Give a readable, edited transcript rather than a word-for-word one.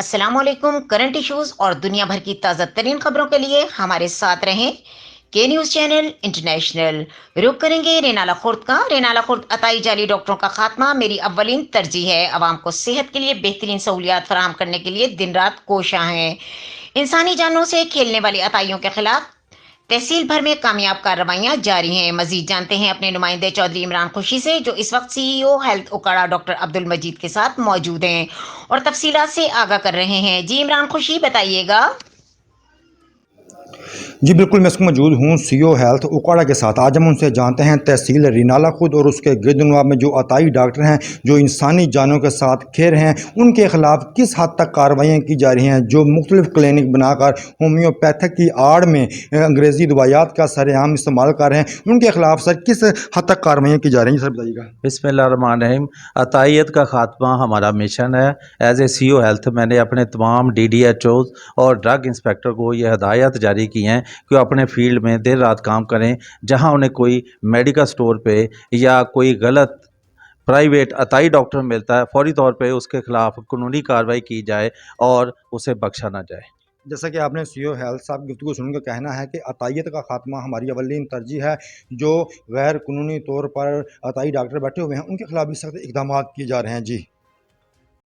السلام علیکم۔ Current issues اور دنیا بھر کی تازہ ترین خبروں کے لیے ہمارے ساتھ رہیں کے نیوز چینل انٹرنیشنل۔ رخ کریں گے رینالہ خورد کا۔ رینالہ خورد عطائی جعلی ڈاکٹروں کا خاتمہ میری اولین ترجیح ہے، عوام کو صحت کے لیے بہترین سہولیات فراہم کرنے کے لیے دن رات کوشاں ہیں۔ انسانی جانوں سے کھیلنے والی عطائیوں کے خلاف تحصیل بھر میں کامیاب کارروائیاں جاری ہیں۔ مزید جانتے ہیں اپنے نمائندے چودھری عمران خوشی سے، جو اس وقت CEO health Okara doctor Abdul Majeed کے ساتھ موجود ہیں اور تفصیلات سے آگاہ کر رہے ہیں۔ جی عمران خوشی، بتائیے گا۔ جی بالکل، میں اس کو موجود ہوں CEO ہیلتھ اوکاڑا کے ساتھ۔ آج ہم ان سے جانتے ہیں تحصیل رینالہ خود اور اس کے گرد نواح میں جو عطائی ڈاکٹر ہیں جو انسانی جانوں کے ساتھ کھیل رہے ہیں، ان کے خلاف کس حد تک کارروائیاں کی جا رہی ہیں، جو مختلف کلینک بنا کر ہومیوپیتھک کی آڑ میں انگریزی دوائیات کا سر عام استعمال کر رہے ہیں، ان کے خلاف سر کس حد تک کارروائیاں کی جا رہی ہیں؟ سر بتائیے گا۔ بسم اللہ الرحمن الرحیم۔ عطائیت کا خاتمہ ہمارا مشن ہے۔ ایز اے CEO ہیلتھ میں نے اپنے تمام DDHOs اور ڈرگ انسپیکٹر کو یہ ہدایت جاری کی ہیں کہ وہ اپنے فیلڈ میں دیر رات کام کریں، جہاں انہیں کوئی میڈیکل سٹور پہ یا کوئی غلط پرائیویٹ عطائی ڈاکٹر ملتا ہے، فوری طور پہ اس کے خلاف قانونی کارروائی کی جائے اور اسے بخشا نہ جائے۔ جیسا کہ آپ نے CEO ہیلتھ صاحب گفتگو سن کے کہنا ہے کہ عطائیت کا خاتمہ ہماری اولین ترجیح ہے، جو غیر قانونی طور پر عطائی ڈاکٹر بیٹھے ہوئے ہیں ان کے خلاف بھی سخت اقدامات کیے جا رہے ہیں۔ جی